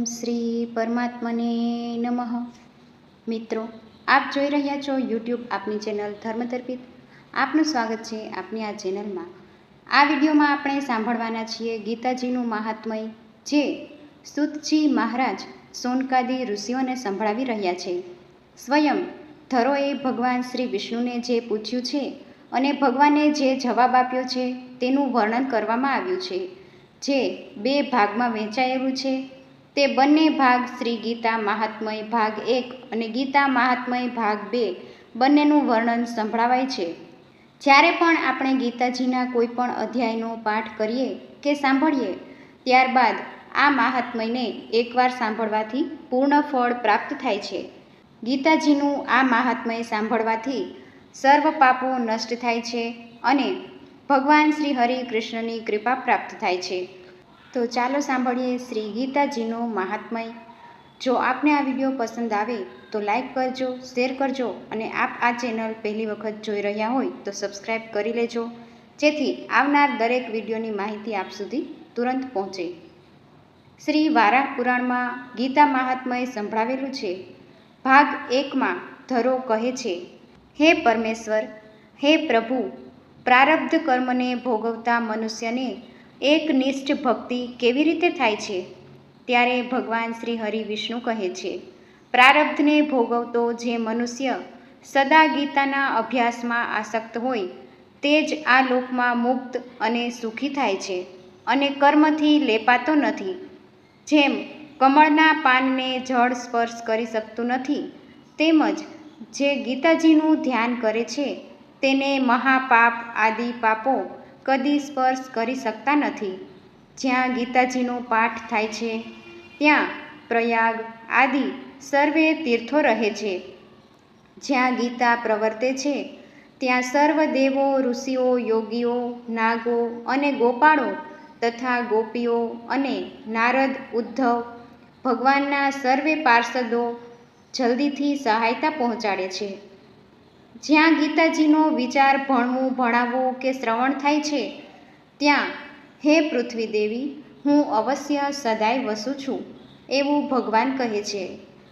શ્રી પરમાત્મને નમઃ। મિત્રો, આપ જોઈ રહ્યા છો યુટ્યુબ આપની ચેનલ ધર્મતર્પિત। આપનું સ્વાગત છે આપની આ ચેનલમાં। આ વિડીયોમાં આપણે સાંભળવાના છીએ ગીતાજીનું મહાત્મય, જે સૂતજી મહારાજ સોનકાદી ઋષિઓને સંભળાવી રહ્યા છે। સ્વયં ધરોએ ભગવાન શ્રી વિષ્ણુને જે પૂછ્યું છે અને ભગવાને જે જવાબ આપ્યો છે તેનું વર્ણન કરવામાં આવ્યું છે, જે બે ભાગમાં વહેંચાયેલું છે। તે બંને ભાગ શ્રી ગીતા મહાત્મય ભાગ 1 અને ગીતા મહાત્મય ભાગ 2 બંનેનું વર્ણન સંભળાવાય છે। જ્યારે પણ આપણે ગીતાજીના કોઈ પણ અધ્યાયનો પાઠ કરીએ કે સાંભળીએ, ત્યારબાદ આ મહાત્મયને એકવાર સાંભળવાથી પૂર્ણ ફળ પ્રાપ્ત થાય છે। ગીતાજીનું આ મહાત્મય સાંભળવાથી સર્વ પાપો નષ્ટ થાય છે અને ભગવાન શ્રી હરિ કૃષ્ણની કૃપા પ્રાપ્ત થાય છે। તો ચાલો સાંભળીએ શ્રી ગીતાજીનો મહાત્મય। જો આપને આ વિડીયો પસંદ આવે તો લાઈક કરજો, શેર કરજો અને આપ આ ચેનલ પહેલી વખત જોઈ રહ્યા હોય તો સબસ્ક્રાઈબ કરી લેજો, જેથી આવનાર દરેક વિડીયોની માહિતી આપ સુધી તુરંત પહોંચે। શ્રી વારાહ પુરાણમાં ગીતા મહાત્મય સંભળાવેલું છે। ભાગ 1માં ધરો કહે છે, હે પરમેશ્વર, હે પ્રભુ, પ્રારબ્ધ કર્મને ભોગવતા મનુષ્યને એકનિષ્ઠ ભક્તિ કેવી રીતે થાય છે? ત્યારે ભગવાન શ્રી હરિ વિષ્ણુ કહે છે, પ્રારબ્ધને ભોગવતો જે મનુષ્ય સદા ગીતાના અભ્યાસમાં આસક્ત હોય તે જ આ લોકમાં મુક્ત અને સુખી થાય છે અને કર્મથી લેપાતો નથી। જેમ કમળના પાનને જળ સ્પર્શ કરી શકતું નથી, તેમજ જે ગીતાજીનું ધ્યાન કરે છે તેને મહાપાપ આદિ પાપો કદી સ્પર્શ કરી શકતા નથી। જ્યાં ગીતાજીનો પાઠ થાય છે ત્યાં પ્રયાગ આદિ સર્વે તીર્થો રહે છે। જ્યાં ગીતા પ્રવર્તે છે ત્યાં સર્વ દેવો, ઋષિઓ, યોગીઓ, નાગો અને ગોપાળો તથા ગોપીઓ અને નારદ, ઉદ્ધવ, ભગવાનના સર્વે પાર્ષદો જલ્દીથી સહાયતા પહોંચાડે છે। જ્યાં ગીતાજીનો વિચાર ભણવું, ભણાવવું કે શ્રવણ થાય છે ત્યાં હે પૃથ્વી દેવી, હું અવશ્ય સદાય વસું છું એવું ભગવાન કહે છે।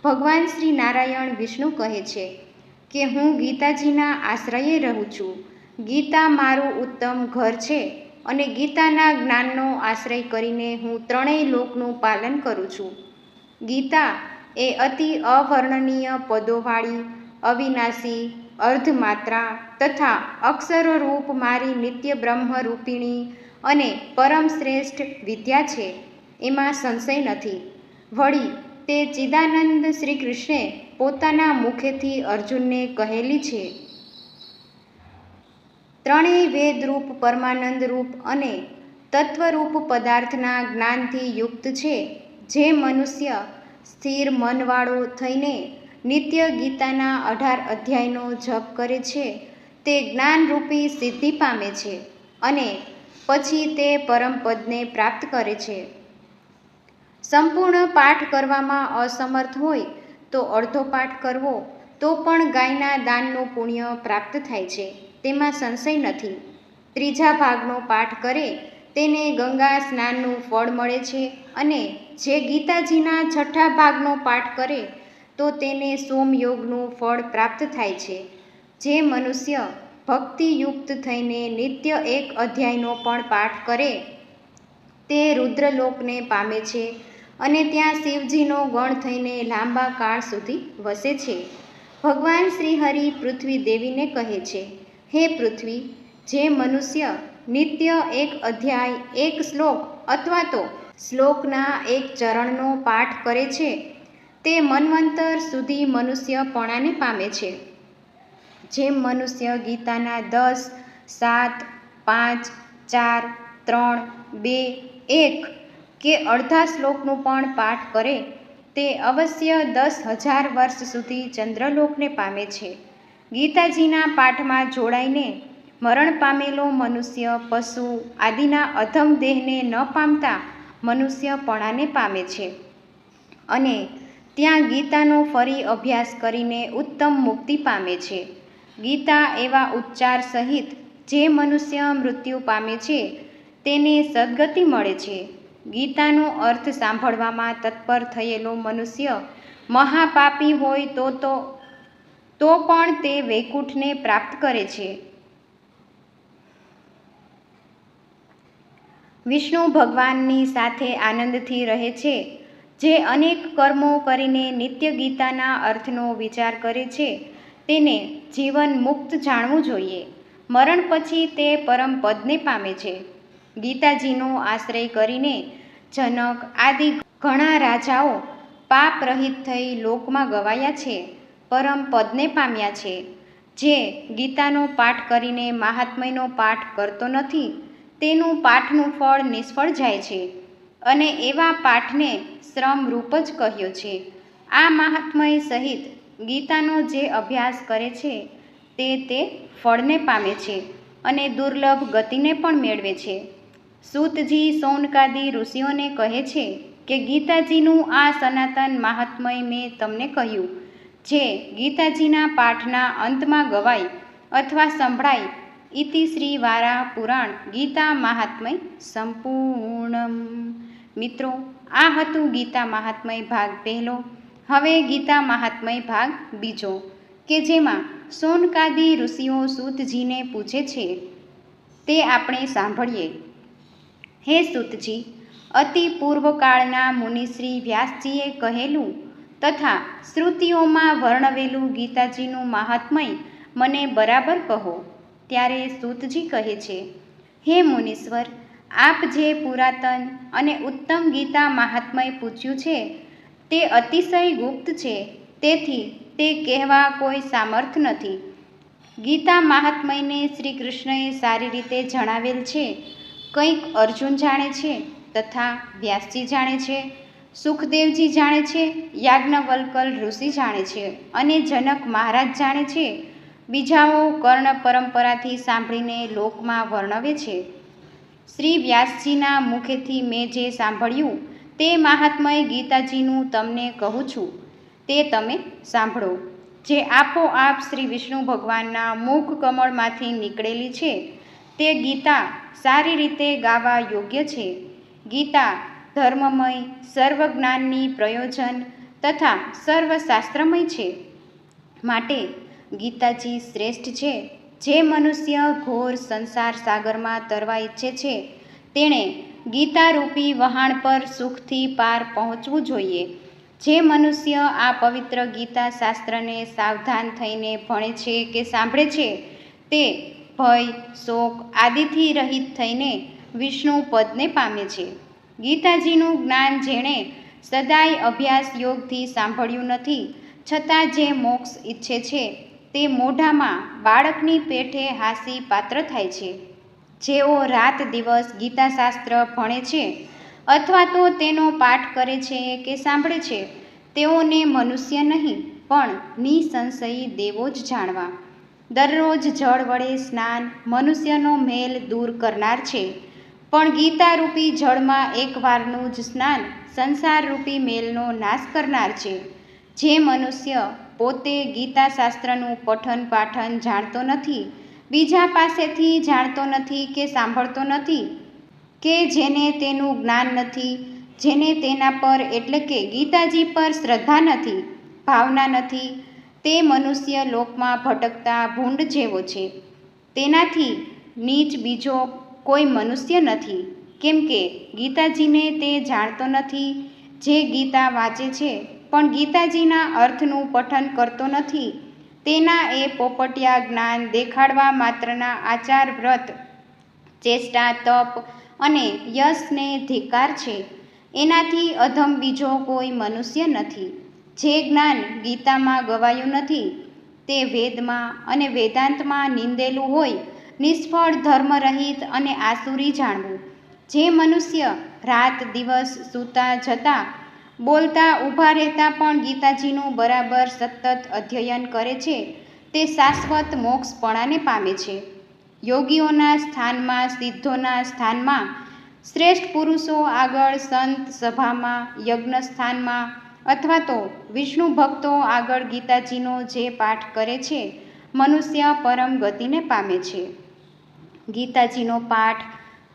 ભગવાન શ્રી નારાયણ વિષ્ણુ કહે છે કે હું ગીતાજીના આશ્રયે રહું છું। ગીતા મારું ઉત્તમ ઘર છે અને ગીતાના જ્ઞાનનો આશ્રય કરીને હું ત્રણેય લોકનું પાલન કરું છું। ગીતા એ અતિ અવર્ણનીય પદોવાળી, અવિનાશી, અર્ધમાત્રા તથા અક્ષરરૂપ મારી નિત્ય બ્રહ્મરૂપિણી અને પરમ શ્રેષ્ઠ વિદ્યા છે, એમાં સંશય નથી। વળી તે ચિદાનંદ શ્રી કૃષ્ણે પોતાના મુખેથી અર્જુનને કહેલી છે। ત્રણેય વેદરૂપ, પરમાનંદરૂપ અને તત્વરૂપ પદાર્થના જ્ઞાનથી યુક્ત છે। જે મનુષ્ય સ્થિર મનવાળો થઈને નિત્ય ગીતાના 18 અધ્યાયનો જપ કરે છે તે જ્ઞાનરૂપી સિદ્ધિ પામે છે અને પછી તે પરમપદને પ્રાપ્ત કરે છે। સંપૂર્ણ પાઠ કરવામાં અસમર્થ હોય તો અડધો પાઠ કરવો તો પણ ગાયના દાનનું પુણ્ય પ્રાપ્ત થાય છે, તેમાં સંશય નથી। ત્રીજા ભાગનો પાઠ કરે તેને ગંગા સ્નાનનું ફળ મળે છે અને જે ગીતાજીના 6થા ભાગનો પાઠ કરે તો તેને સોમયોગનું ફળ પ્રાપ્ત થાય છે। જે મનુષ્ય ભક્તિયુક્ત થઈને નિત્ય 1 અધ્યાયનો પણ પાઠ કરે તે રુદ્રલોકને પામે છે અને ત્યાં શિવજીનો ગણ થઈને લાંબા કાળ સુધી વસે છે। ભગવાન શ્રી હરિ પૃથ્વી દેવીને કહે છે, હે પૃથ્વી, જે મનુષ્ય નિત્ય 1 અધ્યાય, 1 શ્લોક અથવા તો શ્લોકના 1 ચરણનો પાઠ કરે છે તે મન્વંતર સુધી મનુષ્યપણાને પામે છે। જેમ મનુષ્ય ગીતાના 10, 7, 5, 4, 3, 2, 1 કે અડધા શ્લોકનું પણ પાઠ કરે તે અવશ્ય 10,000 વર્ષ સુધી ચંદ્રલોકને પામે છે। ગીતાજીના પાઠમાં જોડાઈને મરણ પામેલો મનુષ્ય પશુ આદિના અધમ દેહને ન પામતા મનુષ્યપણાને પામે છે અને ત્યાં ગીતાનો ફરી અભ્યાસ કરીને ઉત્તમ મુક્તિ પામે છે। ગીતા એવા ઉચ્ચાર સહિત જે મનુષ્ય મૃત્યુ પામે છે તેને સદગતિ મળે છે। ગીતાનો અર્થ સાંભળવામાં તત્પર થયેલો મનુષ્ય મહાપાપી હોય તો પણ તે વૈકુંઠને પ્રાપ્ત કરે છે. વિષ્ણુ ભગવાનની સાથે આનંદથી રહે છે. જે અનેક કર્મો કરીને નિત્ય ગીતાના અર્થનો વિચાર કરે છે તેને જીવન મુક્ત જાણવું જોઈએ. મરણ પછી તે પરમ પદને પામે છે. ગીતાજીનો આશ્રય કરીને જનક આદિ ઘણા રાજાઓ પાપ રહિત થઈ લોકમાં ગવાયા છે, પરમ પદને પામ્યા છે. જે ગીતાનો પાઠ કરીને મહાત્મ્યનો પાઠ કરતો નથી તેનું પાઠનું ફળ નિષ્ફળ જાય છે અને એવા પાઠને શ્રમરૂપ જ કહ્યો છે. આ મહાત્મય સહિત ગીતાનો જે અભ્યાસ કરે છે તે ફળને પામે છે અને દુર્લભ ગતિને પણ મેળવે છે. સૂતજી સૌનકાદી ઋષિઓને કહે છે કે ગીતાજીનું આ સનાતન મહાત્મય મેં તમને કહ્યું, જે ગીતાજીના પાઠના અંતમાં ગવાય અથવા સંભળાય. ઇતિ શ્રી વારાહ પુરાણ ગીતા મહાત્મય સંપૂર્ણમ. મિત્રો, આ હતું ગીતા મહાત્મય ભાગ પહેલો. હવે ગીતા મહાત્મય ભાગ બીજો, કે જેમાં સૌનકાદી ઋષિઓ સૂતજીને પૂછે છે તે આપણે સાંભળીએ. હે સૂતજી, અતિ પૂર્વકાળના મુનિશ્રી વ્યાસજીએ કહેલું તથા શ્રુતિઓમાં વર્ણવેલું ગીતાજીનું મહાત્મય મને બરાબર કહો. ત્યારે સૂતજી કહે છે, હે મુનીશ્વર, આપ જે પુરાતન અને ઉત્તમ ગીતા મહાત્મય પૂછ્યું છે તે અતિશય ગુપ્ત છે, તેથી તે કહેવા કોઈ સામર્થ નથી. ગીતા મહાત્મયને શ્રી કૃષ્ણએ સારી રીતે જણાવેલ છે. કંઈક અર્જુન જાણે છે તથા વ્યાસજી જાણે છે, સુખદેવજી જાણે છે, યાજ્ઞવલ્કલ ઋષિ જાણે છે અને જનક મહારાજ જાણે છે. બીજાઓ કર્ણ પરંપરાથી સાંભળીને લોકમાં વર્ણવે છે. શ્રી વ્યાસજીના મુખેથી મેં જે સાંભળ્યું તે મહાત્મય ગીતાજીનું તમને કહું છું, તે તમે સાંભળો. જે આપોઆપ શ્રી વિષ્ણુ ભગવાનના મુખ કમળમાંથી નીકળેલી છે તે ગીતા સારી રીતે ગાવા યોગ્ય છે. ગીતા ધર્મમય, સર્વજ્ઞાનની પ્રયોજન તથા સર્વશાસ્ત્રમય છે. માટે ગીતાજી શ્રેષ્ઠ છે. જે મનુષ્ય ઘોર સંસાર સાગરમાં તરવા ઈચ્છે છે તેણે ગીતારૂપી વહાણ પર સુખથી પાર પહોંચવું જોઈએ. જે મનુષ્ય આ પવિત્ર ગીતા શાસ્ત્રને સાવધાન થઈને ભણે છે કે સાંભળે છે તે ભય, શોક આદિથી રહિત થઈને વિષ્ણુ પદને પામે છે. ગીતાજીનું જ્ઞાન જેણે સદાય અભ્યાસ યોગથી સાંભળ્યું નથી છતાં જે મોક્ષ ઈચ્છે છે તે મોઢામાં બાળકની પેઠે હાસી પાત્ર થાય છે. જેઓ રાત દિવસ ગીતાશાસ્ત્ર ભણે છે અથવા તો તેનો પાઠ કરે છે કે સાંભળે છે તેઓને મનુષ્ય નહીં પણ નિસંશયી દેવો જ જાણવા. દરરોજ જળ વડે સ્નાન મનુષ્યનો મેલ દૂર કરનાર છે, પણ ગીતારૂપી જળમાં એકવારનું જ સ્નાન સંસારરૂપી મેલનો નાશ કરનાર છે. જે મનુષ્ય પોતે ગીતાશાસ્ત્રનું પઠન પાઠન જાણતો નથી, બીજા પાસેથી જાણતો નથી કે સાંભળતો નથી, કે જેને તેનું જ્ઞાન નથી, જેને તેના પર એટલે કે ગીતાજી પર શ્રદ્ધા નથી, ભાવના નથી, તે મનુષ્ય લોકમાં ભટકતા ભૂંડ જેવો છે. તેનાથી નીચ બીજો કોઈ મનુષ્ય નથી, કેમ કે ગીતાજીને તે જાણતો નથી. જે ગીતા વાંચે છે પણ ગીતાજીના અર્થનું પઠન કરતો નથી તેના એ પોપટિયા જ્ઞાન દેખાડવા માત્રના આચાર, વ્રત, ચેષ્ટા, તપ અને યશને ધિક્કાર છે. એનાથી અધમ બીજો કોઈ મનુષ્ય નથી. જે જ્ઞાન ગીતામાં ગવાયું નથી તે વેદમાં અને વેદાંતમાં નિંદેલું હોય નિષ્ફળ, ધર્મરહિત અને આસુરી જાણવું. જે મનુષ્ય રાત દિવસ સૂતા જતા બોલતા ઊભા રહેતા પણ ગીતાજીનું બરાબર સતત અધ્યયન કરે છે તે શાશ્વત મોક્ષપણાને પામે છે. યોગીઓના સ્થાનમાં, સિદ્ધોના સ્થાનમાં, શ્રેષ્ઠ પુરુષો આગળ, સંત સભામાં, યજ્ઞ સ્થાનમાં અથવા તો વિષ્ણુ ભક્તો આગળ ગીતાજીનો જે પાઠ કરે છે મનુષ્ય પરમ ગતિને પામે છે. ગીતાજીનો પાઠ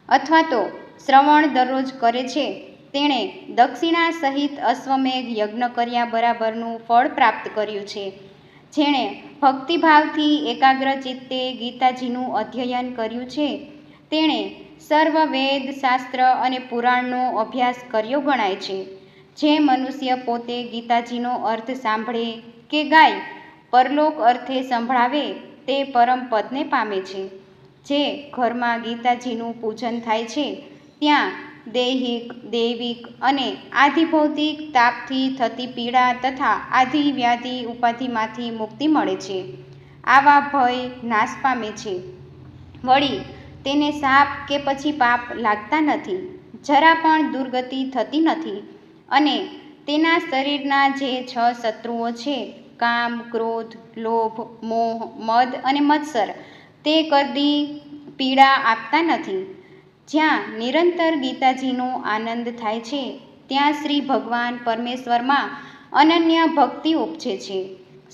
અથવા તો શ્રવણ દરરોજ કરે છે તેણે દક્ષિણા સહિત અશ્વમેઘ યજ્ઞ કર્યા બરાબરનું ફળ પ્રાપ્ત કર્યું છે. જેણે ભક્તિભાવથી એકાગ્ર ચિત્તે ગીતાજીનું અધ્યયન કર્યું છે તેણે સર્વ વેદ શાસ્ત્ર અને પુરાણનો અભ્યાસ કર્યો ગણાય છે. જે મનુષ્ય પોતે ગીતાજીનો અર્થ સાંભળે કે ગાય પરલોક અર્થે સંભળાવે તે પરમ પદને પામે છે. જે ઘરમાં ગીતાજીનું પૂજન થાય છે ત્યાં દૈહિક દૈવિક અને આધિભૌતિક તાપથી થતી પીડા તથા આધિ વ્યાધિ ઉપાધિમાંથી મુક્તિ મળે છે. આવા ભય નાશ પામે છે. વળી તેને સાપ કે પછી પાપ લાગતા નથી, જરા પણ દુર્ગતિ થતી નથી અને તેના શરીરના જે 6 શત્રુઓ છે કામ, ક્રોધ, લોભ, મોહ, મદ અને મત્સર તે કદી પીડા આપતા નથી. જ્યાં નિરંતર ગીતાજીનો આનંદ થાય છે ત્યાં શ્રી ભગવાન પરમેશ્વરમાં અનન્ય ભક્તિ ઉપજે છે.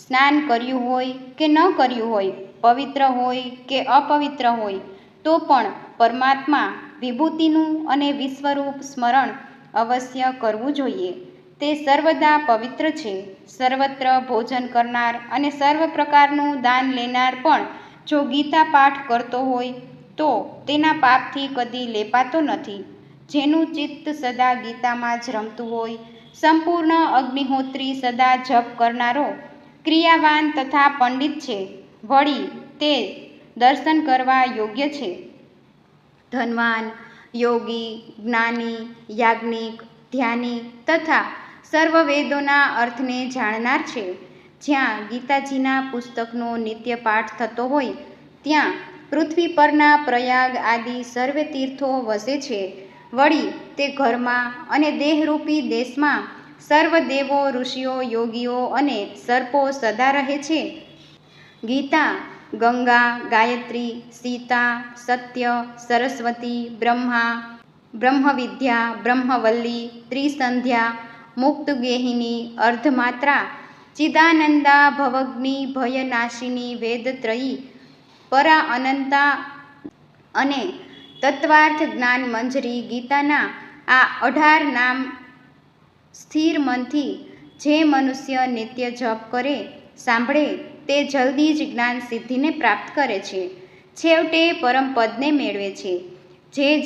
સ્નાન કર્યું હોય કે ન કર્યું હોય, પવિત્ર હોય કે અપવિત્ર હોય તો પણ પરમાત્મા વિભૂતિનું અને વિશ્વરૂપ સ્મરણ અવશ્ય કરવું જોઈએ. તે સર્વદા પવિત્ર છે. સર્વત્ર ભોજન કરનાર અને સર્વ પ્રકારનું દાન લેનાર પણ જો ગીતા પાઠ કરતો હોય તો તેના પાપથી કદી લેપાતો નથી. જેનું ચિત્ત સદા ગીતામાં જ રમતું હોય, સંપૂર્ણ અગ્નિહોત્રી સદા જપ કરનારો ક્રિયાવાન તથા પંડિત છે. વળી તે દર્શન કરવા યોગ્ય છે. ધનવાન, યોગી, જ્ઞાની, યાજ્ઞિક, ધ્યાની તથા સર્વ વેદોના અર્થને જાણનાર છે. જ્યાં ગીતાજીના પુસ્તકનો નિત્ય પાઠ થતો હોય ત્યાં પૃથ્વી પરના પ્રયાગ આદિ સર્વે તીર્થો વસે છે. વળી તે ઘરમાં અને દેહરૂપી દેશમાં સર્વ દેવો, ઋષિઓ, યોગીઓ અને સર્પો સદા રહે છે. ગીતા ગંગા, ગાયત્રી, સીતા, સત્ય, સરસ્વતી, બ્રહ્મા, બ્રહ્મવિદ્યા, બ્રહ્મવલ્લી, ત્રિસંધ્યા, મુક્તગેહિની, અર્ધમાત્રા, ચિદાનંદા, ભવગ્નિ, ભયનાશિની, વેદત્રયી, પરા અનંતા અને તત્વાર્થ જ્ઞાન મંજરી ગીતાના આ 18 નામ સ્થિર મનથી જે મનુષ્ય નિત્ય જપ કરે, સાંભળે તે જલ્દી જ જ્ઞાન સિદ્ધિને પ્રાપ્ત કરે છે. છેવટે પરમપદને મેળવે છે.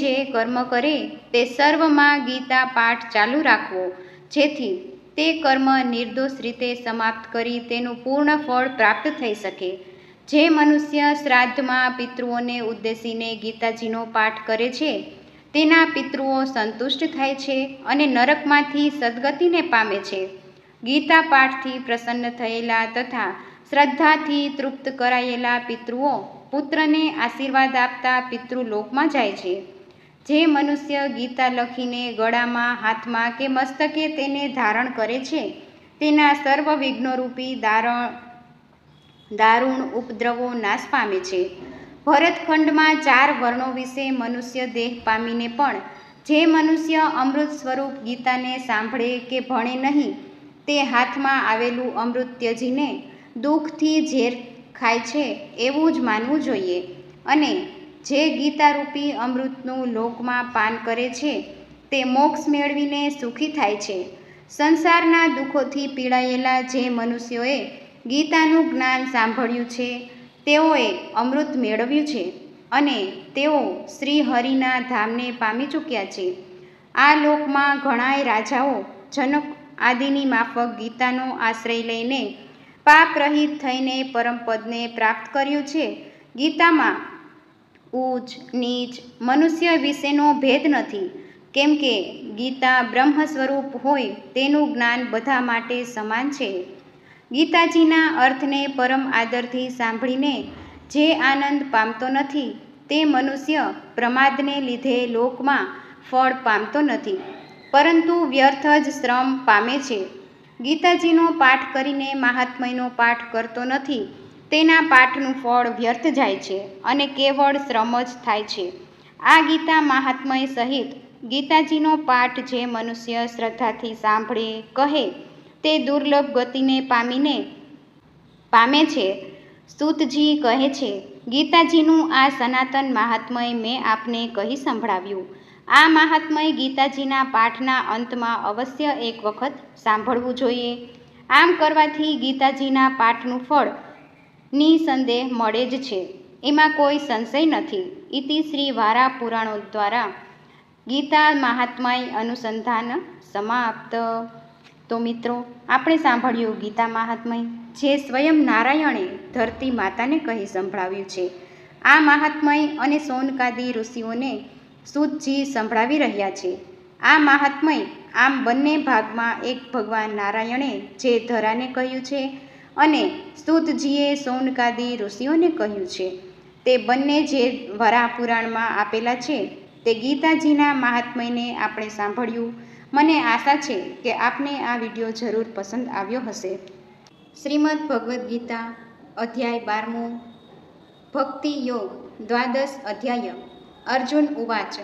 જે કર્મ કરે તે સર્વમાં ગીતા પાઠ ચાલુ રાખવો, જેથી તે કર્મ નિર્દોષ રીતે સમાપ્ત કરી તેનું પૂર્ણ ફળ પ્રાપ્ત થઈ શકે. જે મનુષ્ય શ્રાદ્ધમાં પિતૃઓને ઉદ્દેશીને ગીતાજીનો પાઠ કરે છે તેના પિતૃઓ સંતુષ્ટ થાય છે અને નરકમાંથી સદગતિને પામે છે. ગીતા પાઠથી પ્રસન્ન થયેલા તથા શ્રદ્ધાથી તૃપ્ત કરાયેલા પિતૃઓ પુત્રને આશીર્વાદ આપતા પિતૃલોકમાં જાય છે. જે મનુષ્ય ગીતા લખીને ગળામાં, હાથમાં કે મસ્તકે તેને ધારણ કરે છે તેના સર્વ વિઘ્નોરૂપી દારૂણ ઉપદ્રવો નાશ પામે છે. ભરતખંડમાં 4 વર્ણો વિશે મનુષ્ય દેહ પામીને પણ જે મનુષ્ય અમૃત સ્વરૂપ ગીતાને સાંભળે કે ભણે નહીં તે હાથમાં આવેલું અમૃત ત્યજીને દુઃખથી ઝેર ખાય છે એવું જ માનવું જોઈએ. અને જે ગીતારૂપી અમૃતનું લોકમાં પાન કરે છે તે મોક્ષ મેળવીને સુખી થાય છે. સંસારના દુઃખોથી પીડાયેલા જે મનુષ્યોએ ગીતાનું જ્ઞાન સાંભળ્યું છે તેઓએ અમૃત મેળવ્યું છે અને તેઓ શ્રી હરિના ધામને પામી ચૂક્યા છે. આ લોકમાં ઘણાય રાજાઓ જનક આદિની માફક ગીતાનો આશ્રય લઈને પાપરહિત થઈને પરમપદને પ્રાપ્ત કર્યું છે. ગીતામાં ઊંચ નીચ મનુષ્ય વિશેનો ભેદ નથી, કેમ કે ગીતા બ્રહ્મ સ્વરૂપ હોય તેનું જ્ઞાન બધા માટે સમાન છે. ગીતાજીના અર્થને પરમ આદરથી સાંભળીને જે આનંદ પામતો નથી તે મનુષ્ય પ્રમાદને લીધે લોકમાં ફળ પામતો નથી, પરંતુ વ્યર્થ જ શ્રમ પામે છે. ગીતાજીનો પાઠ કરીને મહાત્મયનો પાઠ કરતો નથી તેના પાઠનું ફળ વ્યર્થ જાય છે અને કેવળ શ્રમ જ થાય છે. આ ગીતા મહાત્મય સહિત ગીતાજીનો પાઠ જે મનુષ્ય શ્રદ્ધાથી સાંભળે, કહે તે દુર્લભ ગતિને પામે છે. સૂતજી કહે છે, ગીતાજીનું આ સનાતન મહાત્મય મેં આપને કહી સંભળાવ્યું. આ મહાત્મય ગીતાજીના પાઠના અંતમાં અવશ્ય એક વખત સાંભળવું જોઈએ. આમ કરવાથી ગીતાજીના પાઠનું ફળ નિસંદેહ મળે જ છે, એમાં કોઈ સંશય નથી. ઇતિ શ્રી વારા પુરાણો દ્વારા ગીતા મહાત્મય અનુસંધાન સમાપ્ત. તો મિત્રો, આપણે સાંભળ્યું ગીતા મહાત્મય, જે સ્વયં નારાયણે ધરતી માતાને કહી સંભળાવ્યું છે. આ મહાત્મય અને સૌનકાદી ઋષિઓને સૂતજી સંભળાવી રહ્યા છે. આ મહાત્મય આમ બંને ભાગમાં એક ભગવાન નારાયણે જે ધરાને કહ્યું છે અને સૂતજીએ સૌનકાદી ઋષિઓને કહ્યું છે, તે બંને જે વરાહ પુરાણમાં આપેલા છે તે ગીતાજીના મહાત્મયને આપણે સાંભળ્યું. મને આશા છે કે આપને આ વિડીયો જરૂર પસંદ આવ્યો હશે. શ્રીમદ્ ભગવદ્ ગીતા અધ્યાય 12 ભક્તિ યોગ દ્વાદશ અધ્યાય. અર્જુન ઉવાચ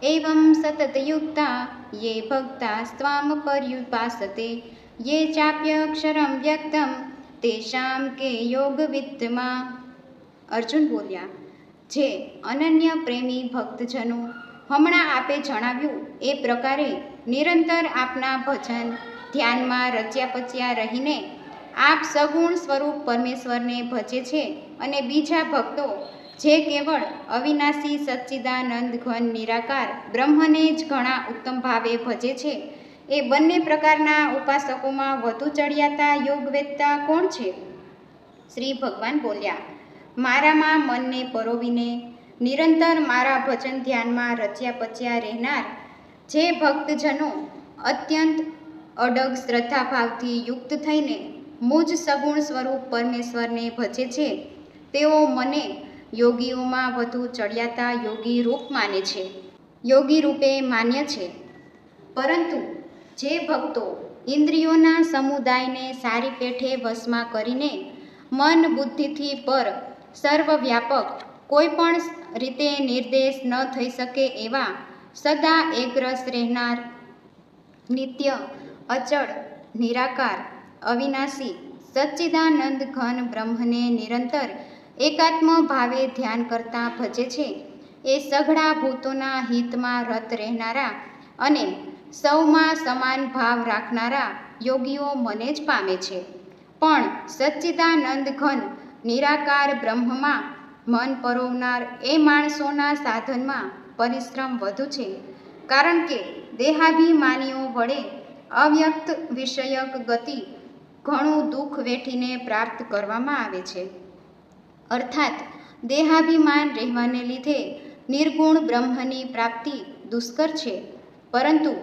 એવં સતતયુક્તા યે ભક્તા સ્વામ પર્યુપાસતે યે ચાપ્યક્ષરં વ્યક્તમ તેષાં કે યોગવિત્તમા. અર્જુન બોલ્યા, જે અનન્ય પ્રેમી ભક્તજનો હમણાં આપે જણાવ્યું એ પ્રકારે નિરંતર આપના ભજન ધ્યાનમાં રચ્યા પચ્યા રહીને આપ સગુણ સ્વરૂપ પરમેશ્વરને ભજે છે, અને બીજા ભક્તો જે કેવળ અવિનાશી સચ્ચિદાનંદ ઘન નિરાકાર બ્રહ્મને જ ઘણા ઉત્તમ ભાવે ભજે છે, એ બંને પ્રકારના ઉપાસકોમાં વધુ ચડિયાતા યોગવેત્તા કોણ છે? શ્રી ભગવાન બોલ્યા, મારામાં મનને પરોવીને નિરંતર મારા ભજન ધ્યાનમાં રચ્યા પચ્યા રહેનાર જે ભક્તજનો અત્યંત અડગ શ્રદ્ધાભાવથી યુક્ત થઈને મુજ સગુણ સ્વરૂપ પરમેશ્વરને ભજે છે, તેઓ મને યોગીઓમાં વધુ ચડિયાતા યોગી રૂપ માને છે, યોગી રૂપે માન્ય છે. પરંતુ જે ભક્તો ઇન્દ્રિયોના સમુદાયને સારી પેઠે વશમાં કરીને મન બુદ્ધિથી પર સર્વવ્યાપક કોઈ પણ રીતે નિર્દેશ ન થઈ શકે એવા સદા એકરસ રહેનાર નિત્ય અચળ નિરાકાર અવિનાશી સચ્ચિદાનંદ ઘન બ્રહ્મને નિરંતર એકાત્મ ભાવે ધ્યાન કરતા ભજે છે, એ સઘળા ભૂતોના હિતમાં રત રહેનારા અને સૌમાં સમાન ભાવ રાખનારા યોગીઓ મને જ પામે છે. પણ સચ્ચિદાનંદ ઘન નિરાકાર બ્રહ્મમાં મન પરોવનાર એ માણસોના સાધનમાં પરિશ્રમ વધુ છે, કારણ કે દેહાભિમાનીઓ વડે અવ્યક્ત વિષયક ગતિ ઘણું દુઃખ વેઠીને પ્રાપ્ત કરવામાં આવે છે. અર્થાત દેહાભિમાન રહેવાને લીધે નિર્ગુણ બ્રહ્મની પ્રાપ્તિ દુષ્કર છે. પરંતુ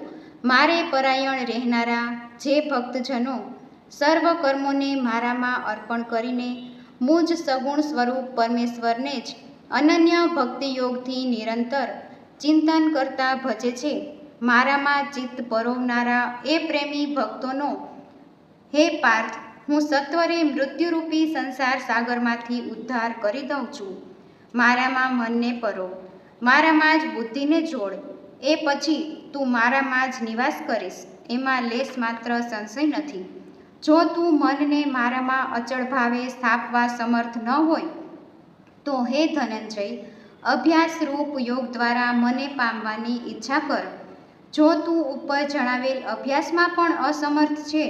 મારે પરાયણ રહેનારા જે ભક્તજનો સર્વ કર્મોને મારામાં અર્પણ કરીને મુજ સગુણ સ્વરૂપ પરમેશ્વરને જ અનન્ય ભક્તિયોગથી નિરંતર ચિંતન કરતા ભજે છે, મારામાં ચિત્ત પરોવનારા એ પ્રેમી ભક્તોનો હે પાર્થ, હું સત્વરે મૃત્યુરૂપી સંસાર સાગરમાંથી ઉદ્ધાર કરી દઉં છું. મારામાં મનને પરોવ, મારામાં જ બુદ્ધિને જોડ, એ પછી તું મારામાં જ નિવાસ કરીશ, એમાં લેશ માત્ર સંશય નથી. જો તું મનને મારામાં અચળ ભાવે સ્થાપવા સમર્થ ન હોય તો હે ધનંજય, અભ્યાસરૂપ યોગ દ્વારા મને પામવાની ઈચ્છા કર. જો તું ઉપર જણાવેલ અભ્યાસમાં પણ અસમર્થ છે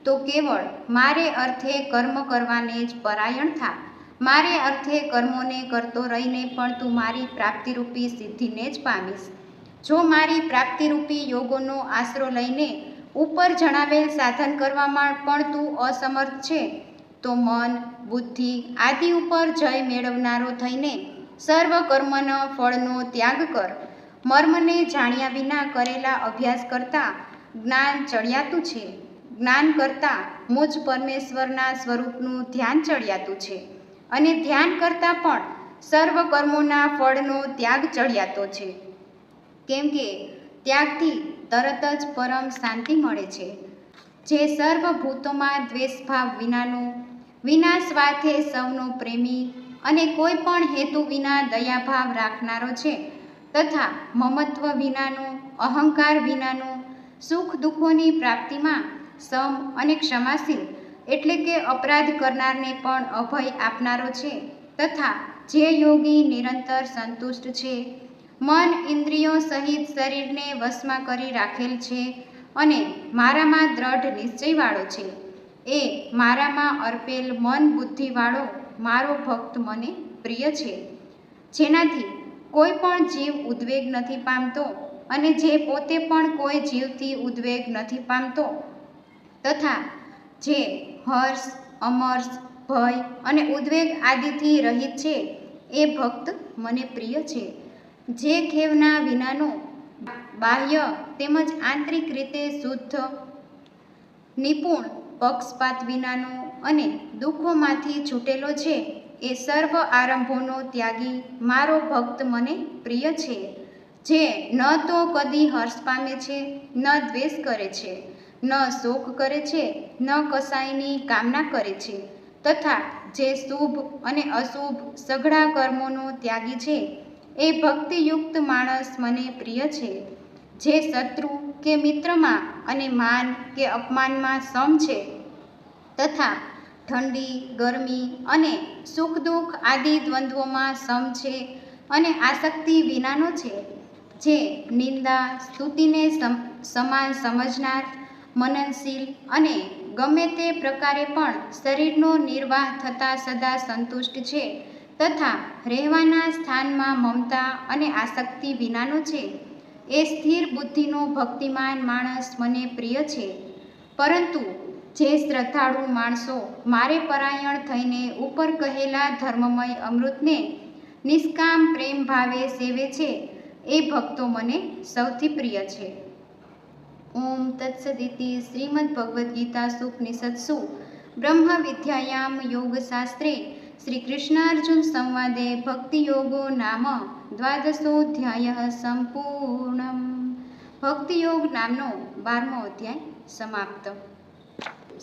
તો કેવળ મારે અર્થે કર્મ કરવાને જ પરાયણ થા. મારે અર્થે કર્મોને કરતો રહીને પણ તું મારી પ્રાપ્તિરૂપી સિદ્ધિને જ પામીશ. જો મારી પ્રાપ્તિરૂપી યોગોનો આશરો લઈને ઉપર જણાવેલ સાધન કરવામાં પણ તું અસમર્થ છે તો મન બુદ્ધિ આદિ ઉપર જય મેળવનારો થઈને સર્વ કર્મના ફળનો ત્યાગ કર. મર્મને જાણ્યા વિના કરેલા અભ્યાસ કરતાં જ્ઞાન ચડિયાતું છે, જ્ઞાન કરતાં મુજ પરમેશ્વરના સ્વરૂપનું ધ્યાન ચડિયાતું છે, અને ધ્યાન કરતાં પણ સર્વ કર્મોના ફળનો ત્યાગ ચડિયાતો છે, કેમ કે ત્યાગથી તરત જ પરમ શાંતિ મળે છે. જે સર્વભૂતોમાં દ્વેષભાવ વિનાનો, વિના સ્વાર્થે સૌનો પ્રેમી અને કોઈ પણ હેતુ વિના દયાભાવ રાખનારો છે, તથા મમત્વ વિનાનો, અહંકાર વિનાનો, સુખ દુઃખોની પ્રાપ્તિમાં સમ અને ક્ષમાશીલ એટલે કે અપરાધ કરનારને પણ અભય આપનારો છે, તથા જે યોગી નિરંતર સંતુષ્ટ છે, મન ઇન્દ્રિયો સહિત શરીરને વશમાં કરી રાખેલ છે અને મારામાં દ્રઢ નિશ્ચયવાળો છે. એ મારામાં અર્પેલ મન બુદ્ધિવાળો મારો ભક્ત મને પ્રિય છે. જેનાથી કોઈ પણ જીવ ઉદ્વેગ નથી પામતો અને જે પોતે પણ કોઈ જીવથી ઉદ્વેગ નથી પામતો તથા જે હર્ષ, અમર્ષ, ભય અને ઉદ્વેગ આદિથી રહિત છે એ ભક્ત મને પ્રિય છે. જે ખેવના વિનાનો, બાહ્ય તેમજ આંતરિક રીતે શુદ્ધ, નિપુણ, પક્ષપાત વિનાનો અને દુઃખોમાંથી છૂટેલો છે એ સર્વ આરંભોનો ત્યાગી મારો ભક્ત મને પ્રિય છે. જે ન તો કદી હર્ષ પામે છે, ન દ્વેષ કરે છે, ન શોક કરે છે, ન કસાયની કામના કરે છે તથા જે શુભ અને અશુભ સઘળા કર્મોનો ત્યાગી છે એ ભક્તિયુક્ત માણસ મને પ્રિય છે. જે શત્રુ કે મિત્રમાં અને માન કે અપમાનમાં સમ છે તથા ઠંડી, ગરમી અને સુખ દુઃખ આદિ દ્વંદ્વોમાં સમ છે અને આસક્તિ વિનાનો છે. જે નિંદા સ્તુતિને સમાન સમજનાર, મનનશીલ અને ગમે તે પ્રકારે પણ શરીરનો નિર્વાહ થતાં સદા સંતુષ્ટ છે તથા રહેવાના સ્થાનમાં મમતા અને આસક્તિ વિનાનો છે એ સ્થિર બુદ્ધિનો ભક્તિમાન માણસ મને પ્રિય છે. પરંતુ જે શ્રદ્ધાળુ માણસો મારે પરાયણ થઈને ઉપર કહેલા ધર્મમય અમૃતને નિષ્કામ પ્રેમ ભાવે સેવે છે એ ભક્તો મને સૌથી પ્રિય છે. ઓમ તત્સદિતિ. શ્રીમદ્ ભગવદ્ ગીતા સુપનિષત્સુ બ્રહ્મ વિદ્યાયામ યોગશાસ્ત્રે શ્રી કૃષ્ણાર્જુન સંવાદે ભક્તિયોગો નામ દ્વાદશોધ્યાય સંપૂર્ણમ. ભક્તિયોગ નામનો 12મો અધ્યાય સમાપ્ત.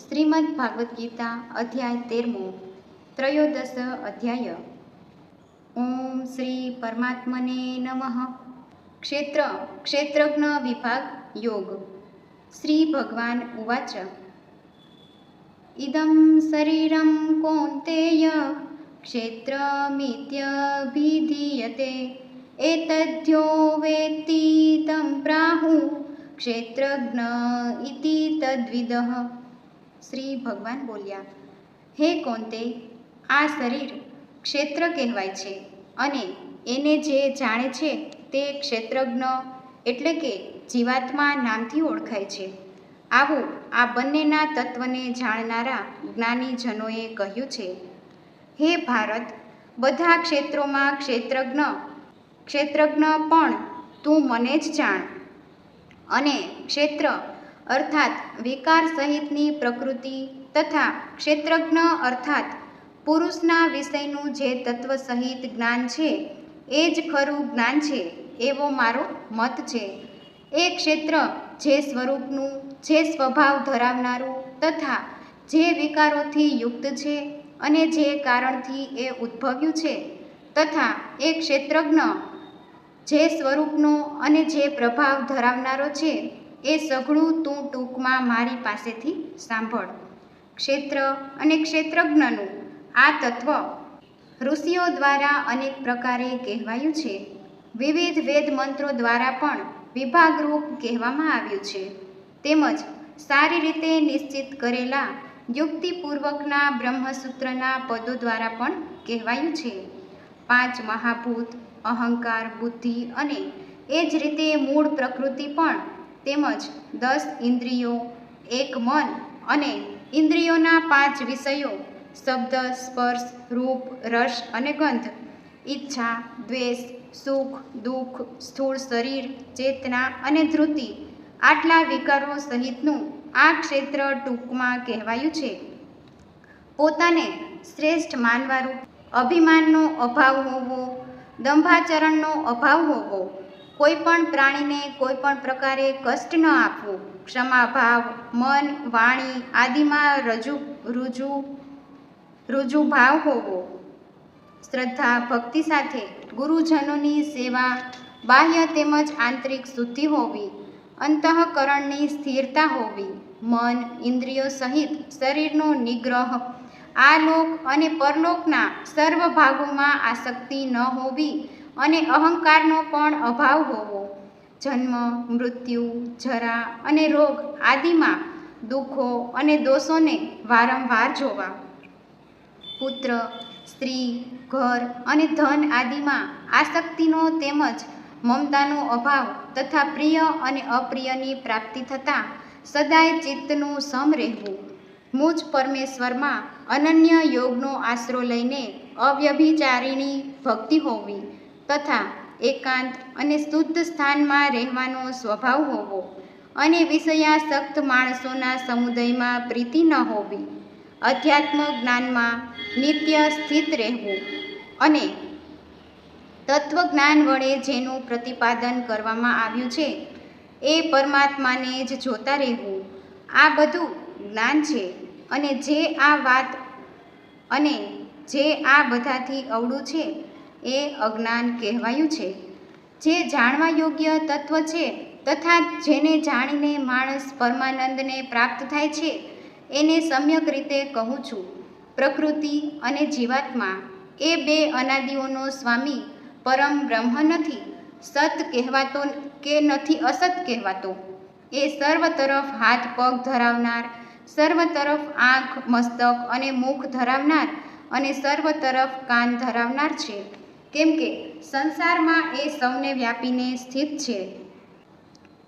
શ્રીમદ્ ભાગવદ્ ગીતા અધ્યાય 13મો, ત્રયોદશ અધ્યાય. ઓમ શ્રી પરમાત્મને નમઃ. ક્ષેત્રજ્ઞ વિભાગ યોગ. શ્રી ભગવાન ઉવાચ. ઇદં શરીરં કૌન્તેય ક્ષેત્રમિત્યભિધીયતે. એતદ્યો વેત્તિ तं પ્રાહુઃ ક્ષેત્રજ્ઞ ઇતિ તદ્વિદઃ. શ્રી ભગવાન બોલ્યા, હે કૌંતેય, આ શરીર ક્ષેત્ર કહેવાય છે અને એને જે જાણે છે તે ક્ષેત્રજ્ઞ એટલે કે જીવાત્મા નામથી ઓળખાય છે. આવું આ બંનેના તત્વને જાણનારા જ્ઞાનીજનોએ કહ્યું છે. હે ભારત, બધા ક્ષેત્રોમાં ક્ષેત્રજ્ઞ પણ તું મને જ જાણ. અને ક્ષેત્ર અર્થાત વિકાર સહિતની પ્રકૃતિ તથા ક્ષેત્રજ્ઞ અર્થાત પુરુષના વિષયનું જે તત્વ સહિત જ્ઞાન છે એ જ ખરું જ્ઞાન છે એવો મારો મત છે. એ ક્ષેત્ર જે સ્વરૂપનું, જે સ્વભાવ ધરાવનારું તથા જે વિકારોથી યુક્ત છે અને જે કારણથી એ ઉદ્ભવ્યું છે તથા એ ક્ષેત્રજ્ઞ જે સ્વરૂપનો અને જે પ્રભાવ ધરાવનારો છે એ સઘળું તું ટૂંકમાં મારી પાસેથી સાંભળ. ક્ષેત્ર અને ક્ષેત્રજ્ઞનું આ તત્વ ઋષિઓ દ્વારા અનેક પ્રકારે કહેવાયું છે. વિવિધ વેદ મંત્રો દ્વારા પણ વિભાગરૂપ કહેવામાં આવ્યું છે. તેમજ સારી રીતે નિશ્ચિત કરેલા યુક્તિપૂર્વકના બ્રહ્મસૂત્રના પદો દ્વારા પણ કહેવાયું છે. 5 મહાભૂત, અહંકાર, બુદ્ધિ અને એ જ રીતે મૂળ પ્રકૃતિ પણ, તેમજ 10 ઇન્દ્રિયો, 1 મન અને ઇન્દ્રિયોના 5 વિષયો શબ્દ, સ્પર્શ, રૂપ, રસ અને ગંધ, ઈચ્છા, દ્વેષ, સુખ, દુઃખ, સ્થૂળ શરીર, ચેતના અને ધૃતિ, આટલા વિકારો સહિતનું આ ક્ષેત્ર ટૂંકમાં કહેવાયું છે. પોતાને શ્રેષ્ઠ માનવારૂપ અભિમાનનો અભાવ હોવો, દંભાચરણનો અભાવ હોવો, કોઈ પણ પ્રાણીને કોઈ પણ પ્રકારે કષ્ટ ન આપવું, ક્ષમાભાવ, મન, વાણી આદિમાં ઋજુ ભાવ હોવો, શ્રદ્ધા ભક્તિ સાથે ગુરુજનોની સેવા, બાહ્ય તેમજ આંતરિક શુદ્ધિ હોવી, અંતઃકરણની સ્થિરતા હોવી, મન ઇન્દ્રિયો સહિત શરીરનો નિગ્રહ, આ લોક અને પરલોકના સર્વ ભાગોમાં આસક્તિ ન હોવી અને અહંકારનો પણ અભાવ હોવો, જન્મ, મૃત્યુ, જરા અને રોગ આદિમાં દુઃખો અને દોષોને વારંવાર જોવા, પુત્ર, સ્ત્રી, ઘર અને ધન આદિમાં આસક્તિનો તેમજ મમતાનો અભાવ તથા પ્રિય અને અપ્રિયની પ્રાપ્તિ થતાં સદાય ચિત્તનું સમ રહેવું, મુજ પરમેશ્વરમાં અનન્ય યોગનો આશરો લઈને અવ્યભિચારીણી ભક્તિ હોવી તથા એકાંત અને શુદ્ધ સ્થાનમાં રહેવાનો સ્વભાવ હોવો અને વિષયાસક્ત માણસોના સમુદાયમાં પ્રીતિ ન હોવી, અધ્યાત્મ જ્ઞાનમાં નિત્ય સ્થિત રહેવું અને તત્વજ્ઞાન વડે જેનું પ્રતિપાદન કરવામાં આવ્યું છે એ પરમાત્માને જ જોતા રહેવું, આ બધું જ્ઞાન છે. અને જે આ બધાથી અવળું છે એ અજ્ઞાન કહેવાયું છે. જે જાણવા યોગ્ય તત્વ છે તથા જેને જાણીને માણસ પરમાનંદને પ્રાપ્ત થાય છે એને સમ્યક રીતે કહું છું. પ્રકૃતિ અને જીવાત્મા એ બે અનાદિઓનો સ્વામી પરમ બ્રહ્મ નથી સત કહેવાતો કે નથી અસત કહેવાતો. એ સર્વ તરફ હાથ પગ ધરાવનાર, સર્વ તરફ આંખ, મસ્તક અને મુખ ધરાવનાર અને સર્વ તરફ કાન ધરાવનાર છે. કેમ કે સંસારમાં એ સૌને વ્યાપીને સ્થિત છે.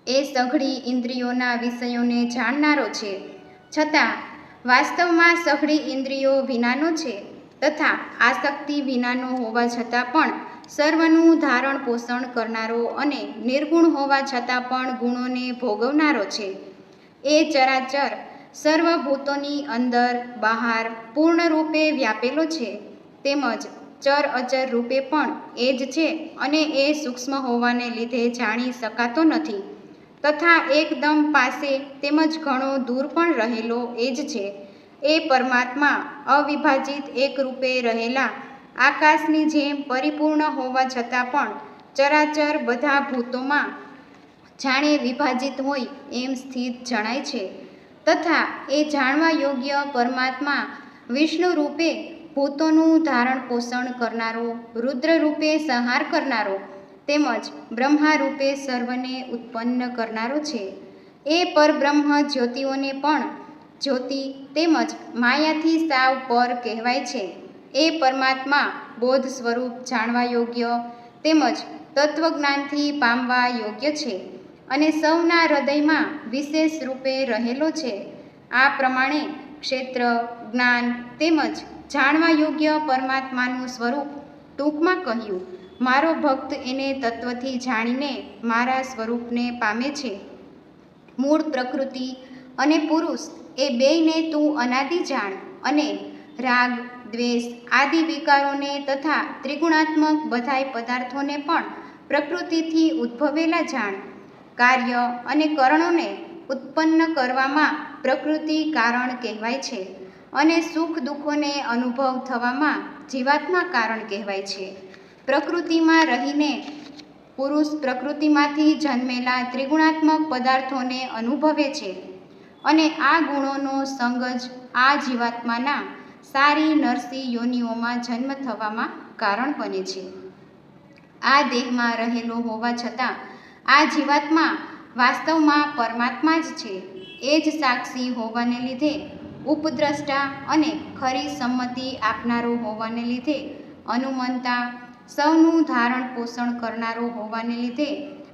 એ સઘળી ઇન્દ્રિયોના વિષયોને જાણનારો છે, છતાં વાસ્તવમાં સઘળી ઇન્દ્રિયો વિનાનો છે તથા આસક્તિ વિનાનો હોવા છતાં પણ સર્વનું ધારણ પોષણ કરનારો અને નિર્ગુણ હોવા છતાં પણ ગુણોને ભોગવનારો છે. એ ચરાચર સર્વભૂતોની અંદર બહાર પૂર્ણ રૂપે વ્યાપેલો છે, તેમજ ચર અચર રૂપે પણ એ જ છે અને એ સૂક્ષ્મ હોવાને લીધે જાણી શકાતો નથી તથા એકદમ પાસે તેમજ ઘણો દૂર પણ રહેલો એ જ છે. એ પરમાત્મા અવિભાજિત એક રૂપે રહેલા આકાશની જેમ પરિપૂર્ણ હોવા છતાં પણ ચરાચર બધા ભૂતોમાં જાણે વિભાજિત હોય એમ સ્થિત જણાય છે તથા એ જાણવા યોગ્ય પરમાત્મા વિષ્ણુ રૂપે ભૂતોનું ધારણ પોષણ કરનારો, રુદ્ર રૂપે સંહાર કરનારો તેમજ બ્રહ્મા રૂપે સર્વને ઉત્પન્ન કરનારો છે. એ પરબ્રહ્મ જ્યોતિઓને પણ જ્યોતિ તેમજ માયાથી સાવ પર કહેવાય છે. એ પરમાત્મા બોધ સ્વરૂપ જાણવા યોગ્ય તેમજ તત્વજ્ઞાનથી પામવા યોગ્ય છે અને સૌના હૃદયમાં વિશેષ રૂપે રહેલો છે. આ પ્રમાણે ક્ષેત્ર, જ્ઞાન તેમજ જાણવા યોગ્ય પરમાત્માનું સ્વરૂપ ટૂંકમાં કહ્યું. મારો ભક્ત એને તત્વથી જાણીને મારા સ્વરૂપને પામે છે. મૂળ પ્રકૃતિ અને પુરુષ એ બેયને તું અનાદિ જાણ અને રાગ, દ્વેષ આદિ વિકારોને તથા ત્રિગુણાત્મક બધાય પદાર્થોને પણ પ્રકૃતિથી ઉદ્ભવેલા જાણ. કાર્ય અને કરણોને ઉત્પન્ન કરવામાં પ્રકૃતિ કારણ કહેવાય છે અને સુખ દુઃખોને અનુભવ થવામાં જીવાત્મા કારણ કહેવાય છે. પ્રકૃતિમાં રહીને પુરુષ પ્રકૃતિમાંથી જન્મેલા ત્રિગુણાત્મક પદાર્થોને અનુભવે છે અને આ ગુણોનો સંગ જ આ જીવાત્માના સારી નરસી યોનિઓમાં જન્મ થવામાં કારણ બને છે. આ દેહમાં રહેલો હોવા છતાં આ જીવાત્મા વાસ્તવમાં પરમાત્મા જ છે. એ જ સાક્ષી હોવાને લીધે ઉપદ્રષ્ટા અને ખરી સંમતિ આપનારો હોવાને લીધે અનુમંતા, સૌનું ધારણ પોષણ કરનારો હોવાને લીધે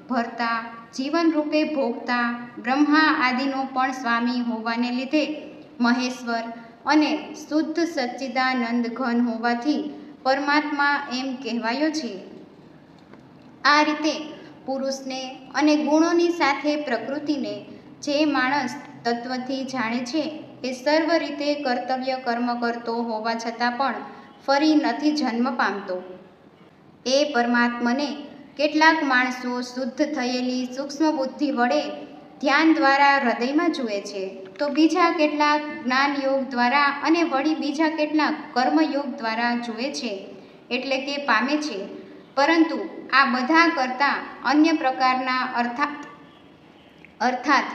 ભરતા, જીવન રૂપે ભોગતા, બ્રહ્મા આદિનો પણ સ્વામી હોવાને લીધે મહેશ્વર અને શુદ્ધ સચ્ચિદાનંદ ઘન હોવાથી પરમાત્મા એમ કહેવાયો છે. આ રીતે પુરુષને અને ગુણોની સાથે પ્રકૃતિને જે માણસ તત્વથી જાણે છે એ સર્વ રીતે કર્તવ્ય કર્મ કરતો હોવા છતાં પણ ફરી નથી જન્મ પામતો. એ પરમાત્મને કેટલાક માણસો શુદ્ધ થયેલી સૂક્ષ્મ બુદ્ધિ વડે ધ્યાન દ્વારા હૃદયમાં જુએ છે, તો બીજા કેટલાક જ્ઞાન યોગ દ્વારા અને વળી બીજા કેટલાક કર્મયોગ દ્વારા જુએ છે એટલે કે પામે છે. પરંતુ આ બધા કરતાં અન્ય પ્રકારના અર્થાત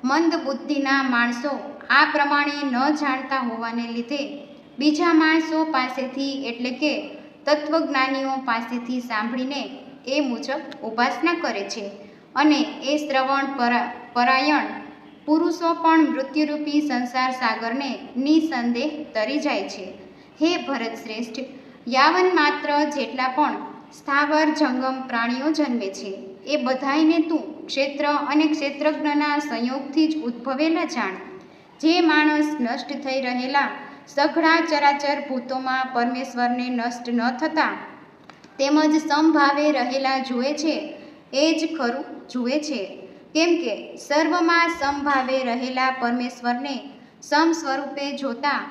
મંદ બુદ્ધિના માણસો આ પ્રમાણે ન જાણતા હોવાને લીધે બીજા માણસો પાસેથી એટલે કે તત્વજ્ઞાનીઓ પાસેથી સાંભળીને એ મુજબ ઉપાસના કરે છે અને એ શ્રવણ પરાયણ પુરુષો પણ મૃત્યુરૂપી સંસાર સાગરને નિસંદેહ તરી જાય છે. હે ભરત શ્રેષ્ઠ, યાવન માત્ર જેટલા પણ સ્થાવર જંગમ પ્રાણીઓ જન્મે છે એ બધાયને તું ક્ષેત્ર અને ક્ષેત્રજ્ઞના સંયોગથી જ ઉદ્ભવેલા જાણ. જે માણસ નષ્ટ થઈ રહેલા સઘળા ચરાચર ભૂતોમાં પરમેશ્વરને નષ્ટ ન થતા તેમજ સમભાવે રહેલા જુએ છે એ જ ખરું જુએ છે. કેમ કે સર્વમાં સમભાવે રહેલા પરમેશ્વરને સમ સ્વરૂપે જોતા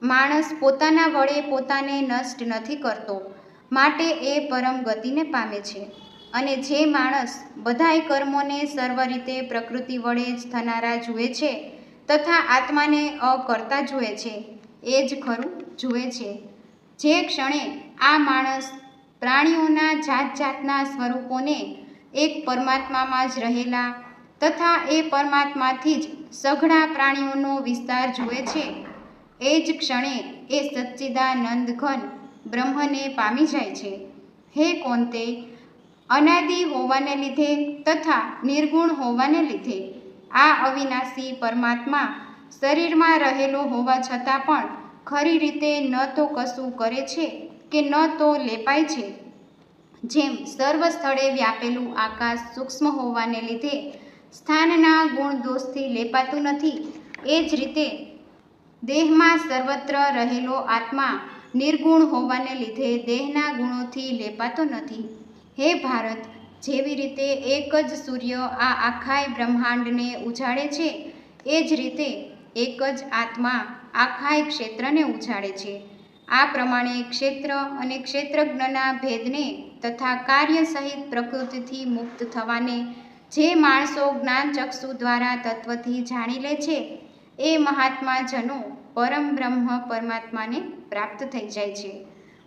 માણસ પોતાના વડે પોતાને નષ્ટ નથી કરતો, માટે એ પરમ ગતિને પામે છે. અને જે માણસ બધાય કર્મોને સર્વ રીતે પ્રકૃતિ વડે જ થનારા જુએ છે તથા આત્માને અકર્તા જુએ છે એ જ ખરું જુએ છે. જે ક્ષણે આ માણસ પ્રાણીઓના જાત જાતના સ્વરૂપોને એક પરમાત્મામાં જ રહેલા તથા એ પરમાત્માથી જ સઘળા પ્રાણીઓનો વિસ્તાર જુએ છે એ જ ક્ષણે એ સચ્ચિદાનંદ ઘન બ્રહ્મને પામી જાય છે. હે કૌંતેય, અનાદિ હોવાને લીધે તથા નિર્ગુણ હોવાને લીધે આ અવિનાશી પરમાત્મા શરીરમાં રહેલો હોવા છતાં પણ ખરી રીતે ન તો કશું કરે છે કે ન તો લેપાય છે. જેમ સર્વ સ્થળે વ્યાપેલું આકાશ સૂક્ષ્મ હોવાને લીધે સ્થાનના ગુણ દોષથી લેપાતું નથી, એ જ રીતે દેહમાં સર્વત્ર રહેલો આત્મા નિર્ગુણ હોવાને લીધે દેહના ગુણોથી લેપાતો નથી. હે ભારત, જેવી રીતે એક જ સૂર્ય આ આખાય બ્રહ્માંડને ઉજાડે છે એ જ રીતે એક જ આત્મા આખાય ક્ષેત્રને ઉજાડે છે. આ પ્રમાણે ક્ષેત્ર અને ક્ષેત્રજ્ઞના ભેદને તથા કાર્ય સહિત પ્રકૃતિથી મુક્ત થવાને જે માણસો જ્ઞાનચક્ષુ દ્વારા તત્વથી જાણી લે છે એ મહાત્મા જનો પરમ બ્રહ્મ પરમાત્માને પ્રાપ્ત થઈ જાય છે.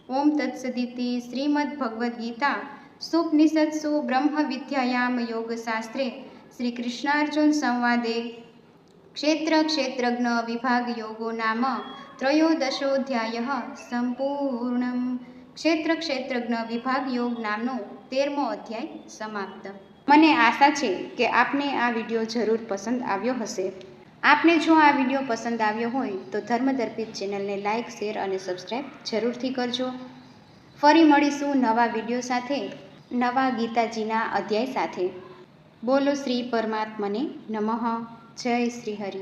ઓમ તત્સદિતિ. શ્રીમદ્ ભગવદ્ ગીતા સુપનિષત્સુ બ્રહ્મ વિદ્યાયામ યોગશાસ્ત્રે શ્રી કૃષ્ણાર્જુન સંવાદે ક્ષેત્ર ક્ષેત્રજ્ઞ વિભાગ યોગો નામ ત્રયોદશોધ્યાયઃ સંપૂર્ણમ. ક્ષેત્ર ક્ષેત્રજ્ઞ વિભાગ યોગ નામનો 13મો અધ્યાય સમાપ્ત. મને આશા છે કે આપને આ વિડીયો જરૂર પસંદ આવ્યો હશે. આપને જો આ વિડીયો પસંદ આવ્યો હોય તો ધર્મદર્પિત ચેનલને લાઇક, શેર અને સબસ્ક્રાઈબ જરૂરથી કરજો. ફરી મળીશું નવા વિડીયો સાથે, નવા ગીતાજીના અધ્યાય સાથે. બોલો શ્રી પરમાત્મને નમઃ. જય શ્રી હરિ.